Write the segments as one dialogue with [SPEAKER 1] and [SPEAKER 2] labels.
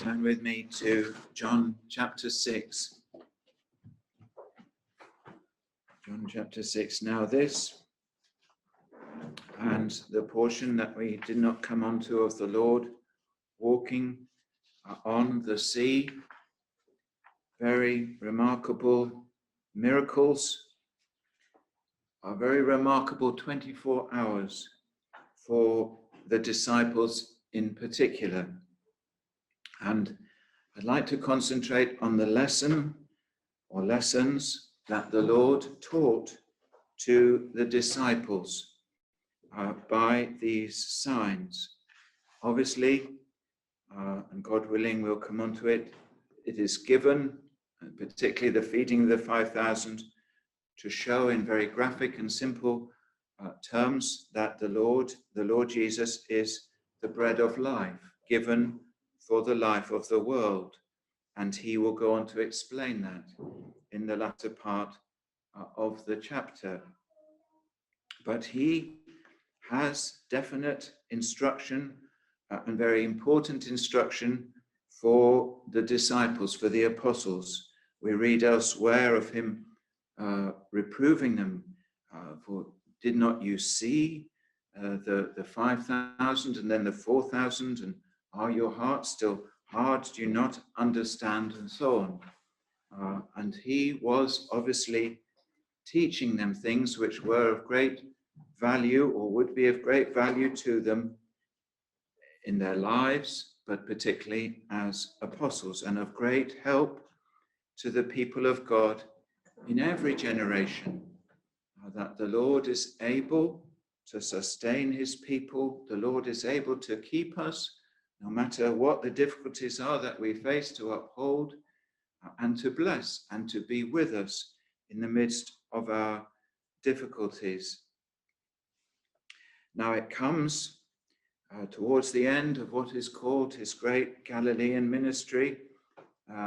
[SPEAKER 1] Turn with me to John chapter 6. John chapter 6. Now this and the portion that we did not come onto of the Lord walking on the sea, very remarkable miracles, a very remarkable 24 hours for the disciples in particular. And I'd like to concentrate on the lesson or lessons that the Lord taught to the disciples by these signs. Obviously, and God willing, we'll come on to it, it is given, particularly the feeding of the 5,000, to show in very graphic and simple terms that the Lord Jesus is the bread of life, given for the life of the world. And he will go on to explain that in the latter part of the chapter. But he has definite instruction and very important instruction for the disciples, for the apostles. We read elsewhere of him reproving them for, did not you see the 5,000 and then the 4,000, and are your hearts still hard? Do you not understand? And so on. And he was obviously teaching them things which were of great value or would be of great value to them in their lives, but particularly as apostles, and of great help to the people of God in every generation, that the Lord is able to sustain his people. The Lord is able to keep us, no matter what the difficulties are that we face, to uphold and to bless and to be with us in the midst of our difficulties. Now it comes towards the end of what is called his great Galilean ministry.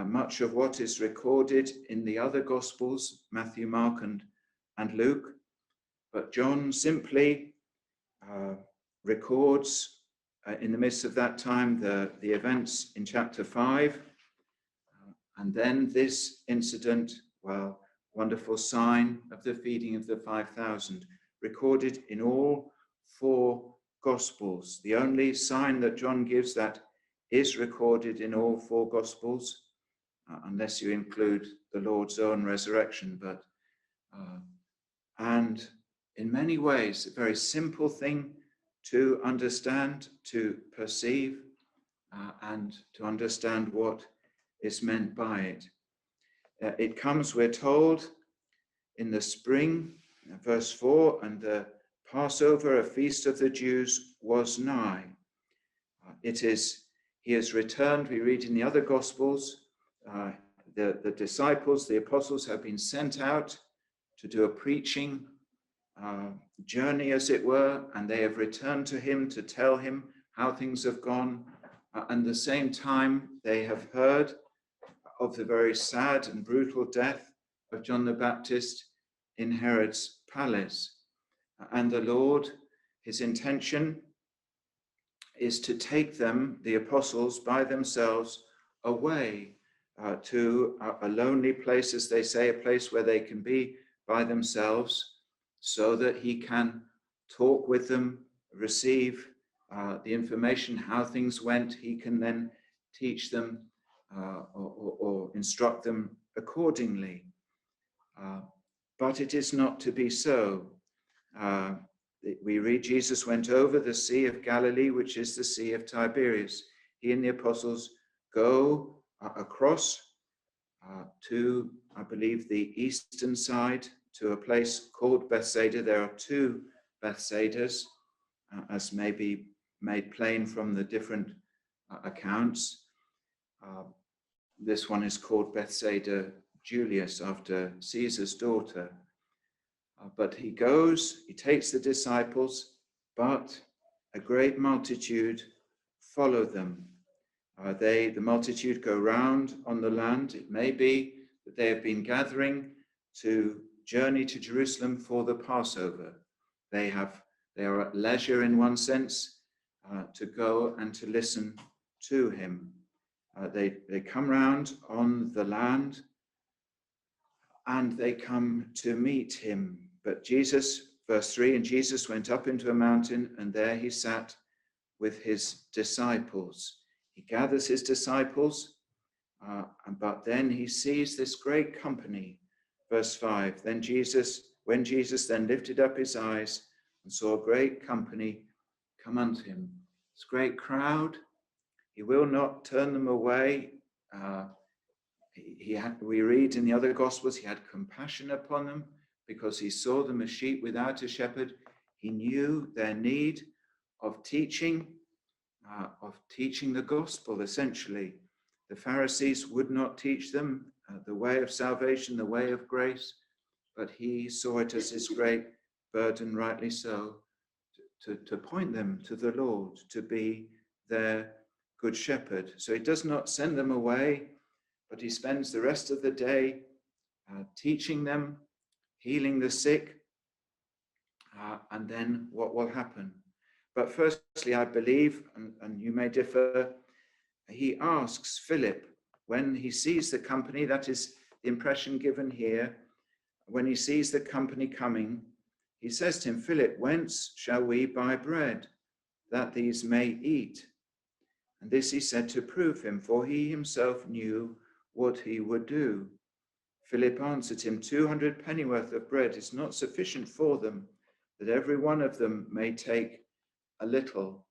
[SPEAKER 1] Much of what is recorded in the other Gospels, Matthew, Mark, and Luke. But John simply records in the midst of that time the events in chapter 5. And then this incident, well, wonderful sign of the feeding of the 5,000, recorded in all four Gospels. The only sign that John gives that is recorded in all four Gospels, unless you include the Lord's own resurrection. But and in many ways, a very simple thing to understand, to perceive, and to understand what is meant by it. It comes, we're told, in the spring, verse 4, and the Passover, a feast of the Jews, was nigh. He has returned, we read in the other Gospels, the disciples, the apostles have been sent out to do a preaching journey, as it were, and they have returned to him to tell him how things have gone. And at the same time, they have heard of the very sad and brutal death of John the Baptist in Herod's palace. And the Lord, his intention is to take them, the apostles, by themselves away to a lonely place, as they say, a place where they can be by themselves, so that he can talk with them, receive the information, how things went. He can then teach them or instruct them accordingly. But it is not to be so. We read Jesus went over the Sea of Galilee, which is the Sea of Tiberias. He and the apostles go across to, I believe, the eastern side, to a place called Bethsaida. There are two Bethsaidas, as may be made plain from the different accounts. This one is called Bethsaida Julius, after Caesar's daughter. But he goes, he takes the disciples, but a great multitude follow them. The multitude go round on the land. It may be that they have been gathering to journey to Jerusalem for the Passover. They are at leisure, in one sense, to go and to listen to him. They come round on the land and they come to meet him. But Jesus, verse 3, and Jesus went up into a mountain, and there he sat with his disciples. He gathers his disciples, but then he sees this great company. Verse 5, when Jesus then lifted up his eyes and saw a great company come unto him, this great crowd, he will not turn them away. We read in the other Gospels, he had compassion upon them because he saw them as sheep without a shepherd. He knew their need of teaching the gospel, essentially. The Pharisees would not teach them the way of salvation, the way of grace, but he saw it as his great burden, rightly so, to point them to the Lord, to be their good shepherd. So he does not send them away, but he spends the rest of the day teaching them, healing the sick, and then what will happen? But firstly, I believe, and you may differ, he asks Philip, when he sees the company, that is the impression given here, when he sees the company coming, he says to him, Philip, whence shall we buy bread, that these may eat? And this he said to prove him, for he himself knew what he would do. Philip answered him, 200 pennyworth of bread is not sufficient for them, that every one of them may take a little.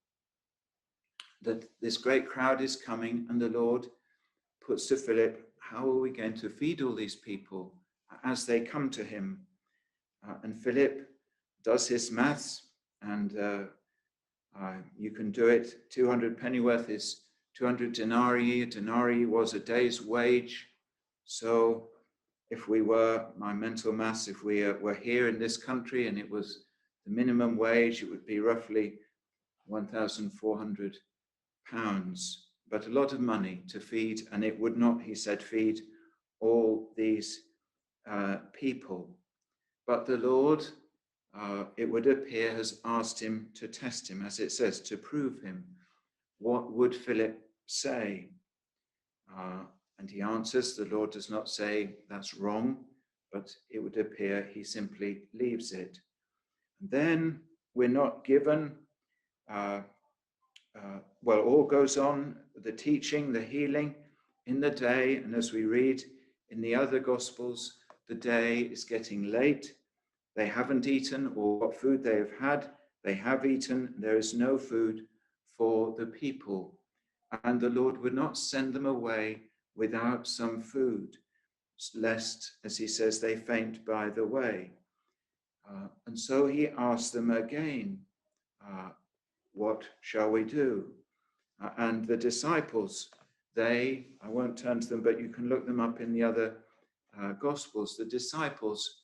[SPEAKER 1] That this great crowd is coming, and the Lord puts to Philip, how are we going to feed all these people as they come to him? And Philip does his maths, and you can do it. 200 pennyworth is 200 denarii. A denarii was a day's wage. So if we were, my mental maths, if we were here in this country and it was the minimum wage, it would be roughly 1,400 pounds, but a lot of money to feed, and it would not, he said, feed all these people. But the Lord, it would appear, has asked him to test him, as it says, to prove him. What would Philip say? And he answers, the Lord does not say that's wrong, but it would appear he simply leaves it. And then we're not given, all goes on, the teaching, the healing in the day, and as we read in the other Gospels, the day is getting late. They haven't eaten, or what food they have had, they have eaten. There is no food for the people. And the Lord would not send them away without some food, lest, as he says, they faint by the way. And so he asked them again, what shall we do? And the disciples, I won't turn to them, but you can look them up in the other Gospels. The disciples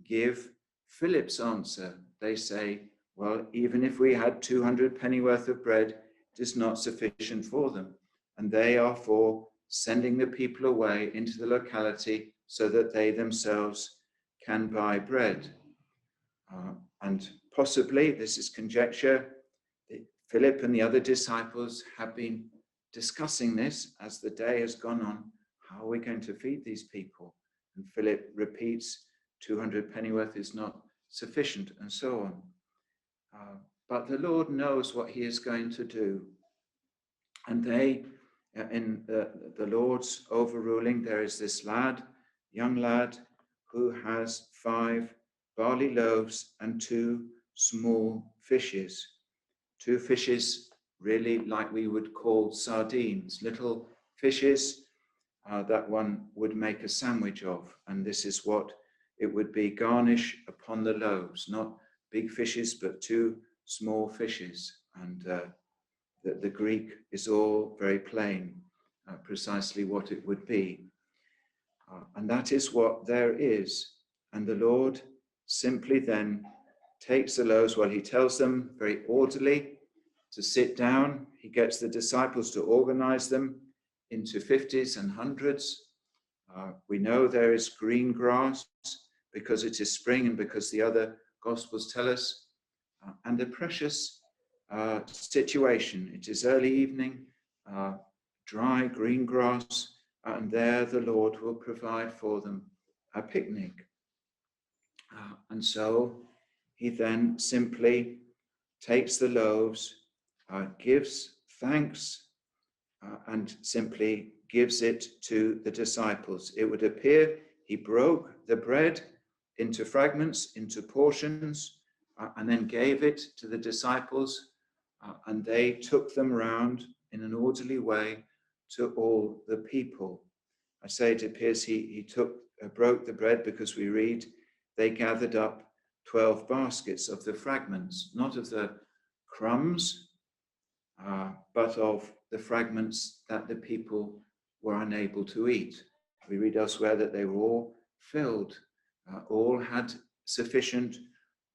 [SPEAKER 1] give Philip's answer. They say, well, even if we had 200 pennyworth of bread, it is not sufficient for them. And they are for sending the people away into the locality so that they themselves can buy bread. And possibly, this is conjecture, Philip and the other disciples have been discussing this as the day has gone on. How are we going to feed these people? And Philip repeats, 200 pennyworth is not sufficient, and so on. But the Lord knows what he is going to do. And they, in the Lord's overruling, there is this young lad, who has 5 barley loaves and 2 small fishes. 2 fishes, really like we would call sardines, little fishes that one would make a sandwich of. And this is what it would be, garnish upon the loaves, not big fishes, but 2 small fishes. And the Greek is all very plain, precisely what it would be. And that is what there is. And the Lord simply then takes the loaves, he tells them very orderly to sit down. He gets the disciples to organize them into 50s and 100s. We know there is green grass because it is spring and because the other Gospels tell us. And a precious situation. It is early evening. dry green grass, and there the Lord will provide for them a picnic. And so he then simply takes the loaves, gives thanks, and simply gives it to the disciples. It would appear he broke the bread into fragments, into portions, and then gave it to the disciples, and they took them round in an orderly way to all the people. I say it appears he broke the bread because we read they gathered up 12 baskets of the fragments, not of the crumbs, but of the fragments that the people were unable to eat. We read elsewhere that they were all filled, all had sufficient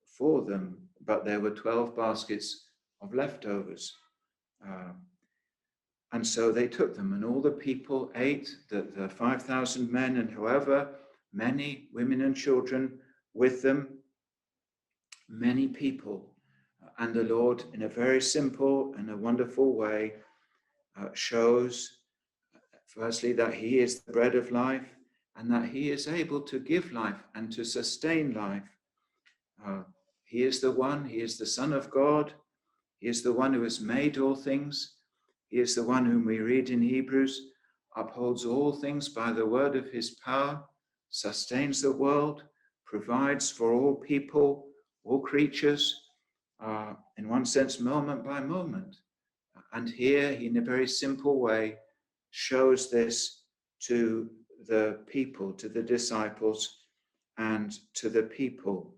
[SPEAKER 1] for them, but there were 12 baskets of leftovers. And so they took them, and all the people ate, the 5,000 men and however many women and children with them, many people. And the Lord, in a very simple and a wonderful way, shows, firstly, that he is the bread of life and that he is able to give life and to sustain life. He is the one, he is the Son of God. He is the one who has made all things. He is the one whom we read in Hebrews, upholds all things by the word of his power, sustains the world, provides for all people, all creatures, in one sense, moment by moment. And here he, in a very simple way, shows this to the people, to the disciples, and to the people.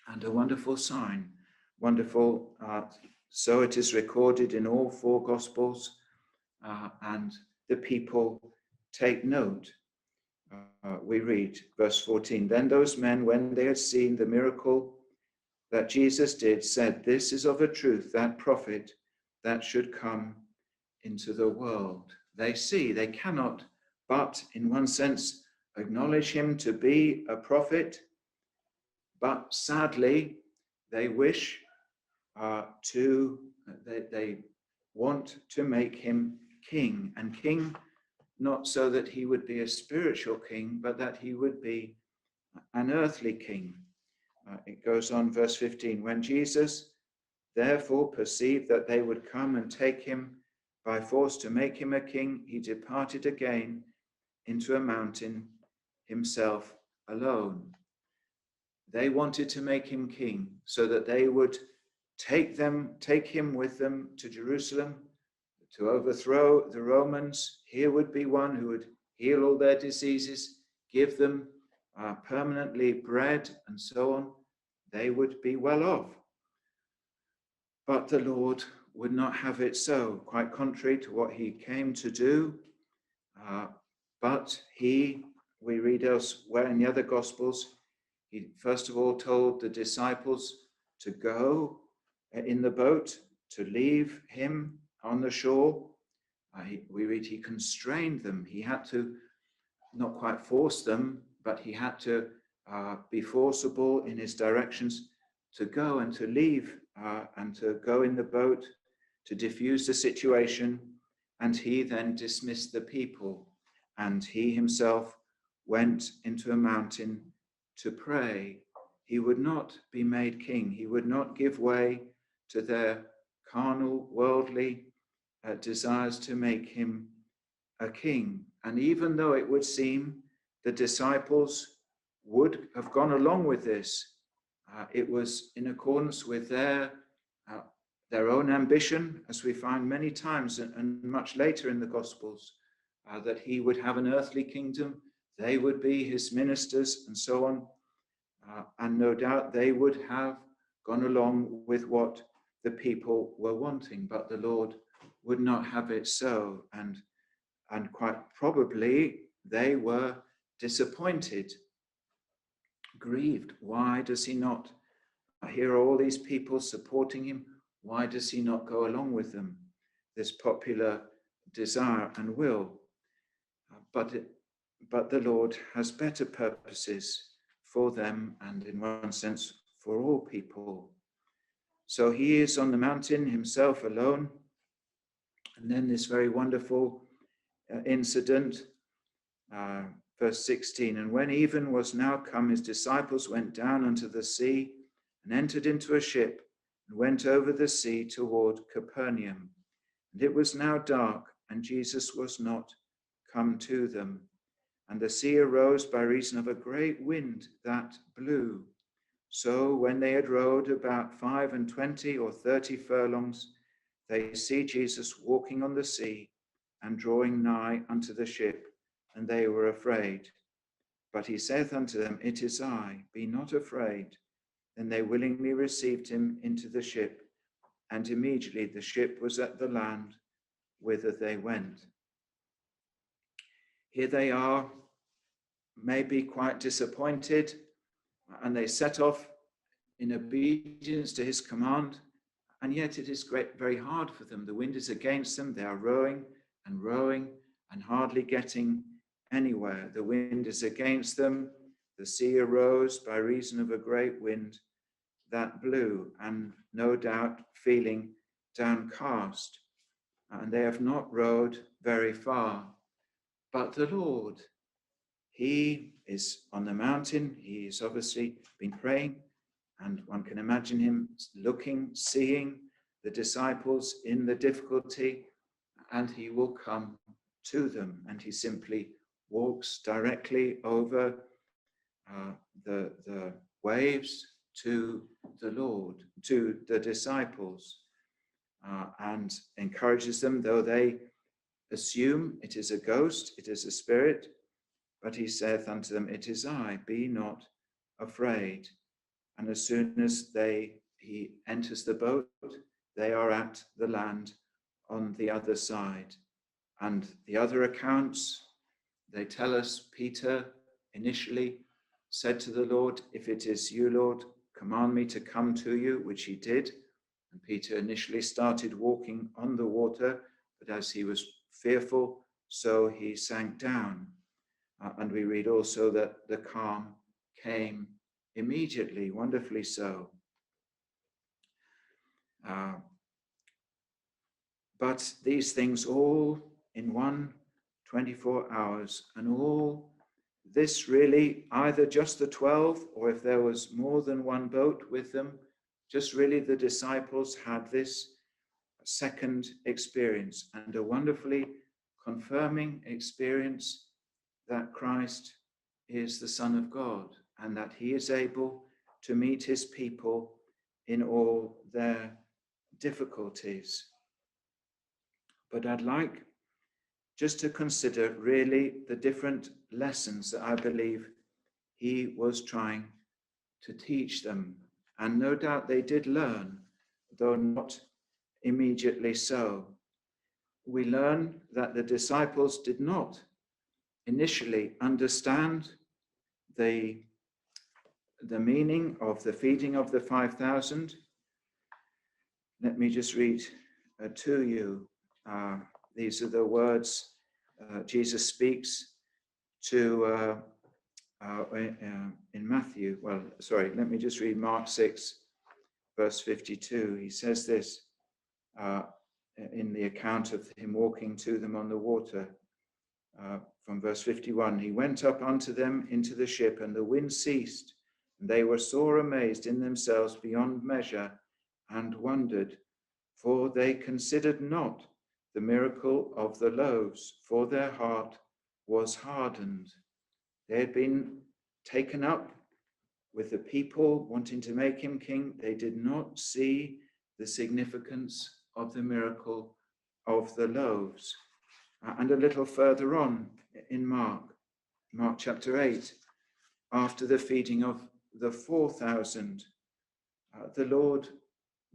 [SPEAKER 1] And a wonderful sign, wonderful. So it is recorded in all four Gospels, and the people take note. We read verse 14, then those men, when they had seen the miracle that Jesus did, said, this is of a truth that prophet that should come into the world. They see, they cannot but, in one sense, acknowledge him to be a prophet, but sadly, they wish they want to make him king, and king not so that he would be a spiritual king, but that he would be an earthly king. It goes on, verse 15, when Jesus therefore perceived that they would come and take him by force to make him a king, he departed again into a mountain himself alone. They wanted to make him king so that they would take him with them to Jerusalem to overthrow the Romans. Here would be one who would heal all their diseases, give them permanently bread and so on. They would be well off. But the Lord would not have it so, quite contrary to what he came to do. But we read elsewhere in the other Gospels, he first of all told the disciples to go in the boat, to leave him on the shore. We read he constrained them. He had to not quite force them, but he had to be forcible in his directions to go and to leave and to go in the boat to diffuse the situation. And he then dismissed the people, and he himself went into a mountain to pray. He would not be made king. He would not give way to their carnal, worldly desires to make him a king. And even though it would seem the disciples would have gone along with this, it was in accordance with their own ambition, as we find many times and much later in the Gospels, that he would have an earthly kingdom, they would be his ministers and so on. And no doubt they would have gone along with what the people were wanting, but the Lord would not have it so. And quite probably they were disappointed, grieved. Why does he not? Here are all these people supporting him. Why does he not go along with them? This popular desire and will. But the Lord has better purposes for them, and in one sense for all people. So he is on the mountain himself alone, And then this very wonderful incident, verse 16, and when even was now come, his disciples went down unto the sea and entered into a ship and went over the sea toward Capernaum. And it was now dark, and Jesus was not come to them. And the sea arose by reason of a great wind that blew. So when they had rowed about 25 or 30 furlongs, they see Jesus walking on the sea and drawing nigh unto the ship, and they were afraid. But he saith unto them, It is I, be not afraid. Then they willingly received him into the ship, and immediately the ship was at the land whither they went. Here they are, maybe quite disappointed, and they set off in obedience to his command, and yet it is very hard for them. The wind is against them. They are rowing and hardly getting anywhere. The wind is against them. The sea arose by reason of a great wind that blew, and no doubt feeling downcast. And they have not rowed very far. But the Lord, he is on the mountain. He's obviously been praying, and one can imagine him looking, seeing the disciples in the difficulty, and he will come to them. And he simply walks directly over the waves to the Lord, to the disciples, and encourages them, though they assume it is a ghost, it is a spirit. But he saith unto them, It is I, be not afraid. And as soon as he enters the boat, they are at the land on the other side. And the other accounts, they tell us Peter initially said to the Lord, If it is you, Lord, command me to come to you, which he did. And Peter initially started walking on the water, but as he was fearful, so he sank down. And we read also that the calm came immediately, wonderfully so. But these things all in 24 hours, and all this really, either just the 12, or if there was more than one boat with them, just really the disciples had this second experience, and a wonderfully confirming experience that Christ is the Son of God, and that he is able to meet his people in all their difficulties. But I'd like just to consider really the different lessons that I believe he was trying to teach them. And no doubt they did learn, though not immediately so. We learn that the disciples did not initially understand the meaning of the feeding of the 5,000. Let me just read to you. These are the words Jesus speaks to in Matthew. Let me just read Mark 6, verse 52. He says this in the account of him walking to them on the water. From verse 51, he went up unto them into the ship, and the wind ceased, and they were sore amazed in themselves beyond measure, and wondered, for they considered not the miracle of the loaves, for their heart was hardened. They had been taken up with the people wanting to make him king. They did not see the significance of the miracle of the loaves. And a little further on in Mark chapter 8, after the feeding of the 4,000, the Lord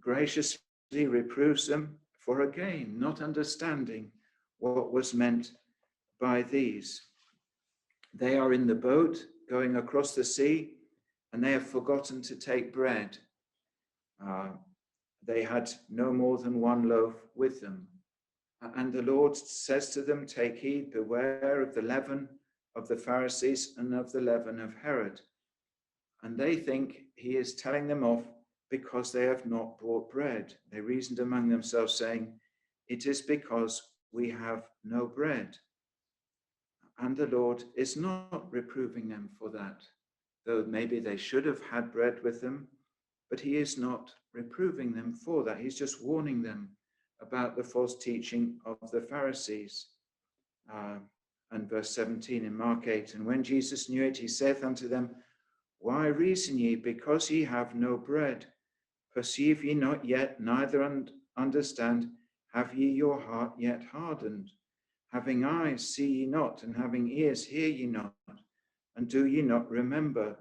[SPEAKER 1] graciously reproves them for again not understanding what was meant by these. They are in the boat going across the sea, and they have forgotten to take bread. They had no more than one loaf with them. And the Lord says to them, Take heed, beware of the leaven of the Pharisees and of the leaven of Herod. And they think he is telling them off because they have not brought bread. They reasoned among themselves, saying, it is because we have no bread. And the Lord is not reproving them for that, though maybe they should have had bread with them, but he is not reproving them for that. He's just warning them about the false teaching of the Pharisees. And verse 17 in Mark 8, and when Jesus knew it, he saith unto them, why reason ye, because ye have no bread? Perceive ye not yet, neither understand? Have ye your heart yet hardened? Having eyes, see ye not, and having ears, hear ye not, and do ye not remember?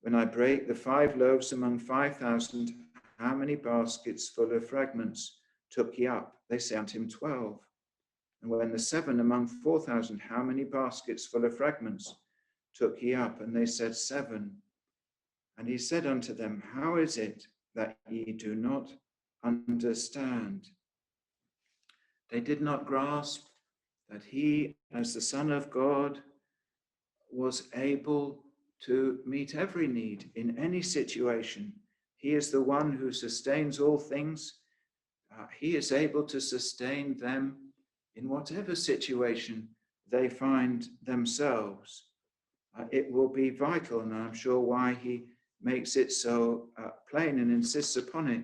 [SPEAKER 1] When I brake the 5 loaves among 5,000, how many baskets full of fragments took ye up? They say unto him, 12. And when the 7 among 4,000, how many baskets full of fragments took ye up? And they said, 7. And he said unto them, how is it that ye do not understand? They did not grasp that he, as the Son of God, was able to meet every need in any situation. He is the one who sustains all things. He is able to sustain them in whatever situation they find themselves. It will be vital, and I'm sure why he makes it so plain and insists upon it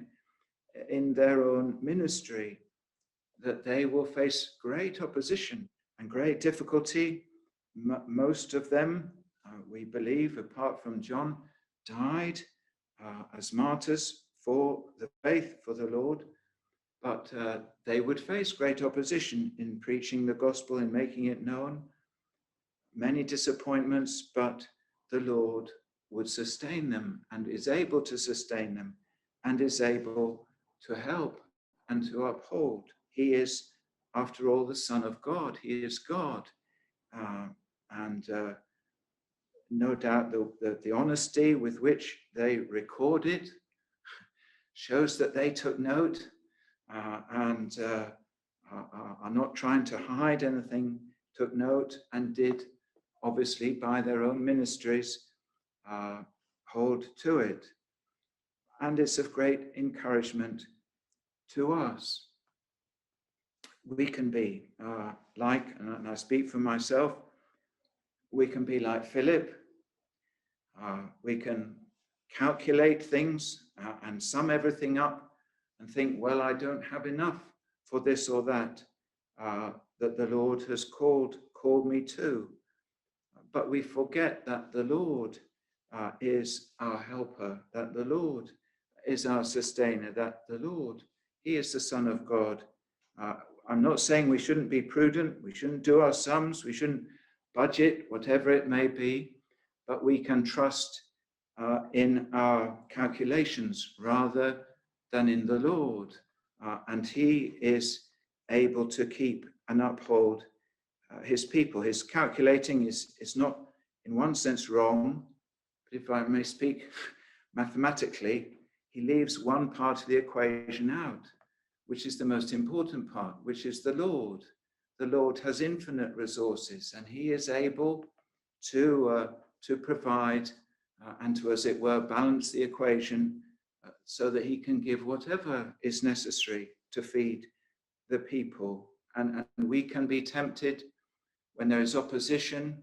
[SPEAKER 1] in their own ministry, that they will face great opposition and great difficulty. Most of them, we believe, apart from John, died as martyrs for the faith, for the Lord. But they would face great opposition in preaching the gospel, in making it known. Many disappointments, but the Lord would sustain them and is able to sustain them and is able to help and to uphold. He is, after all, the Son of God. He is God. And no doubt the honesty with which they record it shows that they took note and are not trying to hide anything, took note and did, obviously by their own ministries, hold to it. And it's of great encouragement to us. We can be like, and I speak for myself, we can be like Philip. We can calculate things and sum everything up and think, well, I don't have enough for this or that, that the Lord has called me to. But we forget that the Lord is our helper, that the Lord is our sustainer, that the Lord, he is the Son of God. I'm not saying we shouldn't be prudent, we shouldn't do our sums, we shouldn't budget, whatever it may be, but we can trust in our calculations rather than in the Lord. And he is able to keep and uphold his people. His calculating is not in one sense wrong, but if I may speak mathematically, he leaves one part of the equation out, which is the most important part, which is the Lord. The Lord has infinite resources and he is able to provide and to, as it were, balance the equation so that he can give whatever is necessary to feed the people. And we can be tempted when there is opposition.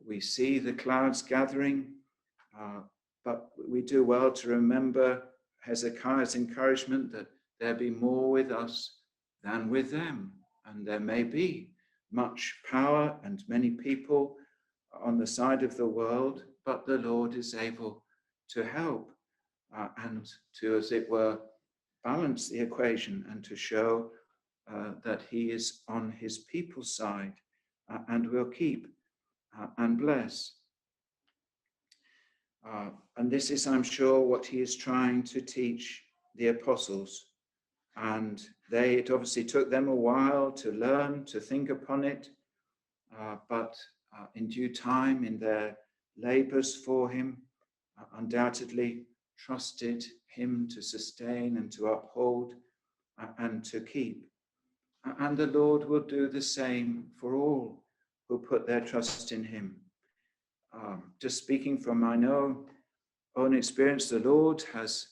[SPEAKER 1] We see the clouds gathering, but we do well to remember Hezekiah's encouragement that there be more with us than with them. And there may be much power and many people on the side of the world, but the Lord is able to help and to, as it were, balance the equation and to show that he is on his people's side and will keep and bless. And this is, I'm sure, what he is trying to teach the apostles. And it obviously took them a while to learn, to think upon it, but in due time, in their labors for him, undoubtedly trusted him to sustain and to uphold and to keep. And the Lord will do the same for all who put their trust in him. Just speaking from my own experience, the Lord has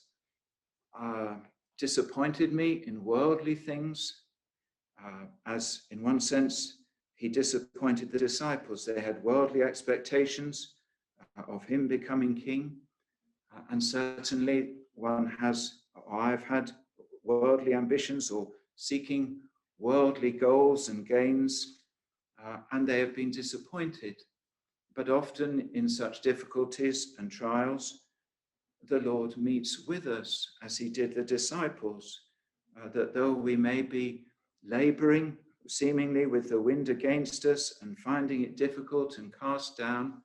[SPEAKER 1] disappointed me in worldly things, as in one sense, he disappointed the disciples. They had worldly expectations of him becoming king. And certainly one has, or I've had worldly ambitions or seeking worldly goals and gains, and they have been disappointed. But often in such difficulties and trials, the Lord meets with us as he did the disciples, that though we may be laboring seemingly with the wind against us and finding it difficult and cast down,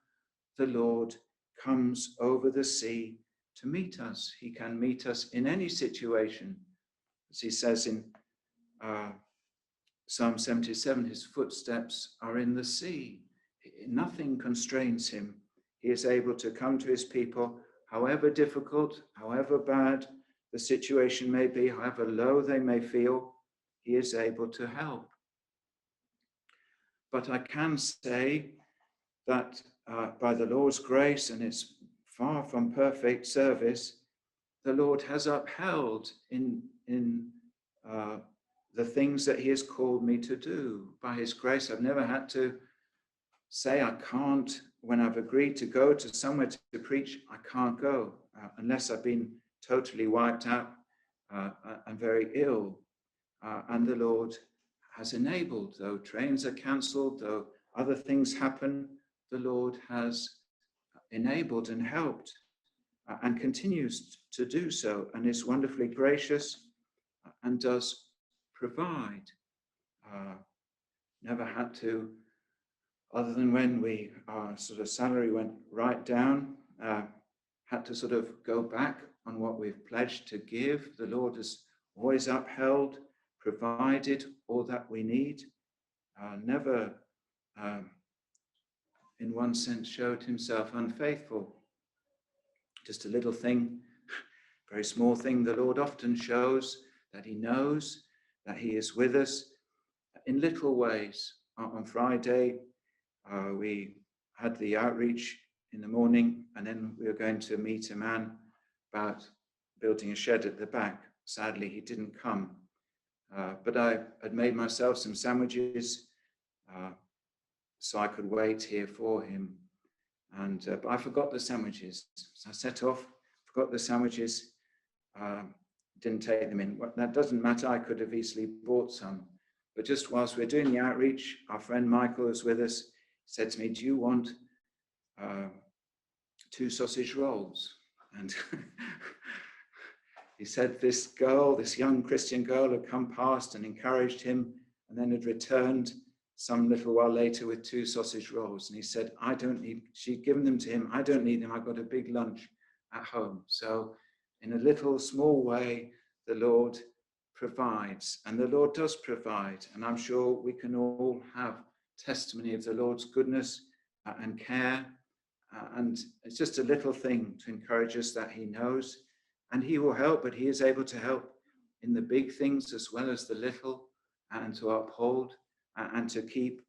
[SPEAKER 1] the Lord comes over the sea to meet us. He can meet us in any situation. As he says in Psalm 77, his footsteps are in the sea. Nothing constrains him. He is able to come to his people, however difficult, however bad the situation may be, however low they may feel, he is able to help. But I can say that by the Lord's grace, and it's far from perfect service, the Lord has upheld in the things that he has called me to do. By his grace, I've never had to say I can't. When I've agreed to go to somewhere to preach, I can't go unless I've been totally wiped out and very ill. And the Lord has enabled, though trains are cancelled, though other things happen, the Lord has enabled and helped and continues to do so, and is wonderfully gracious and does provide. Never had to, other than when our sort of salary went right down, had to sort of go back on what we've pledged to give. The Lord has always upheld, provided all that we need, never in one sense showed himself unfaithful. Just a little thing, very small thing, the Lord often shows that he knows, that he is with us in little ways. On Friday, we had the outreach in the morning, and then we were going to meet a man about building a shed at the back. Sadly, he didn't come. But I had made myself some sandwiches so I could wait here for him. And but I forgot the sandwiches. So I set off, forgot the sandwiches, didn't take them in. That doesn't matter. I could have easily bought some. But just whilst we're doing the outreach, our friend Michael was with us, said to me, "Do you want 2 sausage rolls?" And he said this girl, this young Christian girl, had come past and encouraged him, and then had returned some little while later with 2 sausage rolls. And he said, "I don't need," she'd given them to him, "I don't need them. I've got a big lunch at home." So in a little small way, the Lord provides, and the Lord does provide. And I'm sure we can all have testimony of the Lord's goodness and care. And it's just a little thing to encourage us that he knows, and he will help, but he is able to help in the big things as well as the little, and to uphold and to keep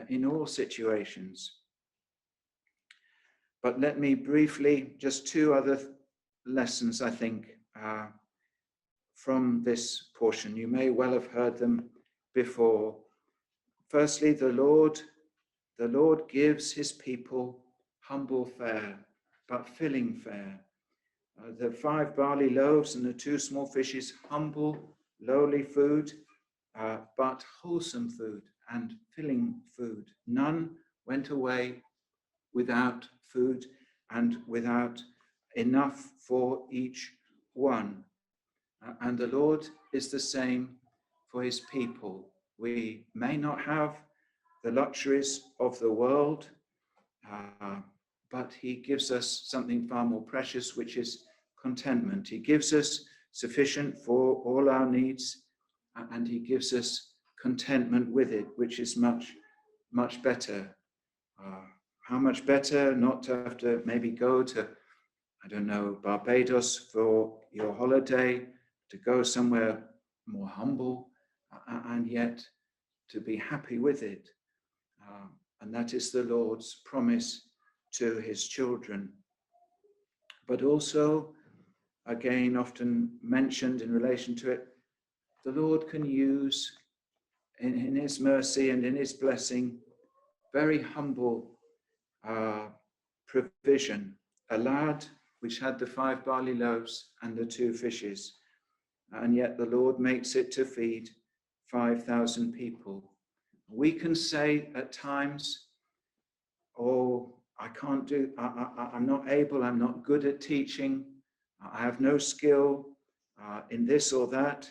[SPEAKER 1] in all situations. But let me briefly, just 2 other lessons, I think, from this portion. You may well have heard them before. Firstly, the Lord gives his people humble fare, but filling fare. The 5 barley loaves and the 2 small fishes, humble, lowly food, but wholesome food and filling food. None went away without food and without enough for each one. And the Lord is the same for his people. We may not have the luxuries of the world, but he gives us something far more precious, which is contentment. He gives us sufficient for all our needs, and he gives us contentment with it, which is much, much better. How much better not to have to maybe go to, I don't know, Barbados for your holiday, to go somewhere more humble, and yet to be happy with it. And that is the Lord's promise to his children. But also, again, often mentioned in relation to it, the Lord can use in his mercy and in his blessing, very humble provision. A lad which had the 5 barley loaves and the 2 fishes, and yet the Lord makes it to feed 5,000 people. We can say at times, oh, I'm not able, I'm not good at teaching, I have no skill in this or that,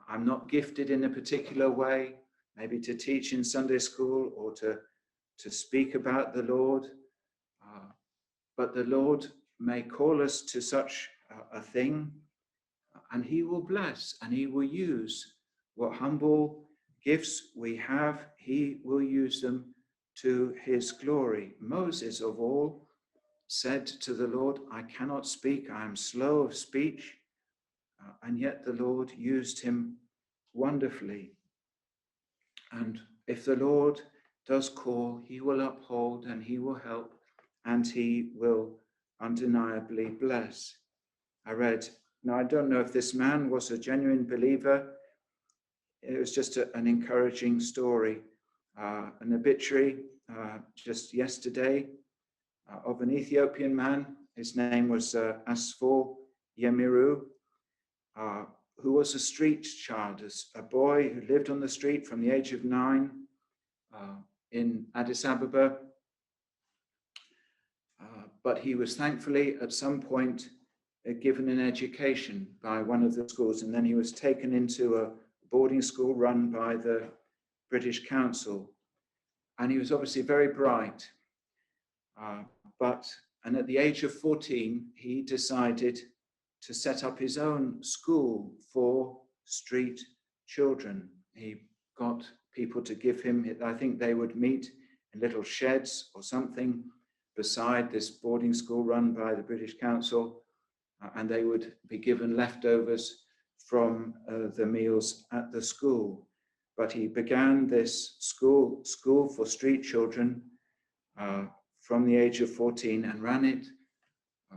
[SPEAKER 1] I'm not gifted in a particular way, maybe to teach in Sunday school or to speak about the Lord. But the Lord may call us to such a thing, and he will bless and he will use what humble gifts we have. He will use them to his glory. Moses, of all, said to the Lord, I cannot speak, I am slow of speech. And yet the Lord used him wonderfully. And if the Lord does call, he will uphold and he will help and he will undeniably bless. I read, now I don't know if this man was a genuine believer. It was just an encouraging story. An obituary just yesterday of an Ethiopian man. His name was Asfor Yemiru, who was a street child, a boy who lived on the street from the age of 9 in Addis Ababa. But he was thankfully at some point given an education by one of the schools, and then he was taken into a boarding school run by the British Council. And he was obviously very bright. And at the age of 14, he decided to set up his own school for street children. He got people to give him, I think they would meet in little sheds or something beside this boarding school run by the British Council, and they would be given leftovers from the meals at the school. But he began this school for street children from the age of 14 and ran it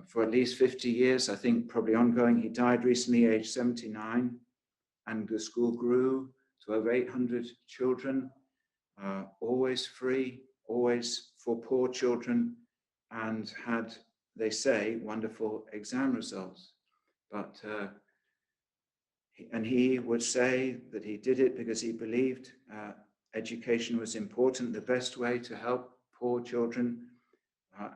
[SPEAKER 1] for at least 50 years, I think probably ongoing. He died recently, age 79, and the school grew to over 800 children, always free, always for poor children, and had, they say, wonderful exam results. But and he would say that he did it because he believed education was important, the best way to help poor children,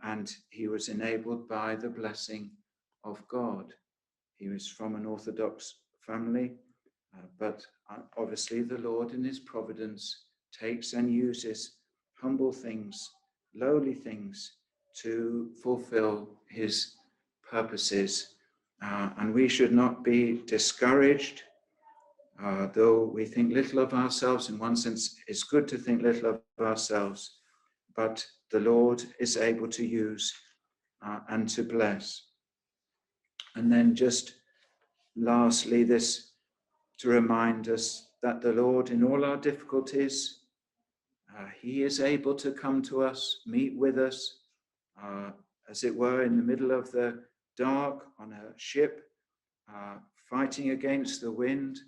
[SPEAKER 1] and he was enabled by the blessing of God. He was from an Orthodox family, but obviously the Lord in his providence takes and uses humble things, lowly things, to fulfill his purposes. And we should not be discouraged, though we think little of ourselves. In one sense, it's good to think little of ourselves, but the Lord is able to use and to bless. And then just lastly, this to remind us that the Lord, in all our difficulties, he is able to come to us, meet with us, as it were, in the middle of the dark on a ship, fighting against the wind.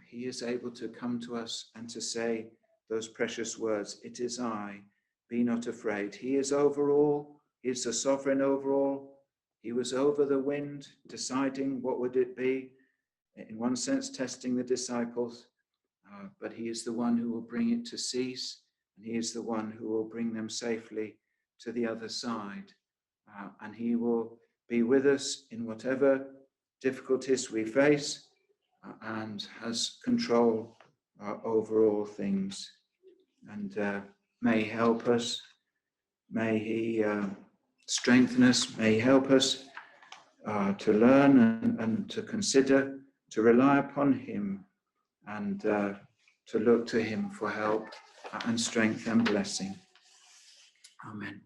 [SPEAKER 1] He is able to come to us and to say those precious words, it is I, be not afraid. He is over all, he is the sovereign over all. He was over the wind, deciding what would it be, in one sense testing the disciples, but he is the one who will bring it to cease, and he is the one who will bring them safely to the other side. And he will be with us in whatever difficulties we face, and has control over all things. And may he help us, may he strengthen us, may he help us to learn and to consider, to rely upon him, and to look to him for help and strength and blessing. Amen.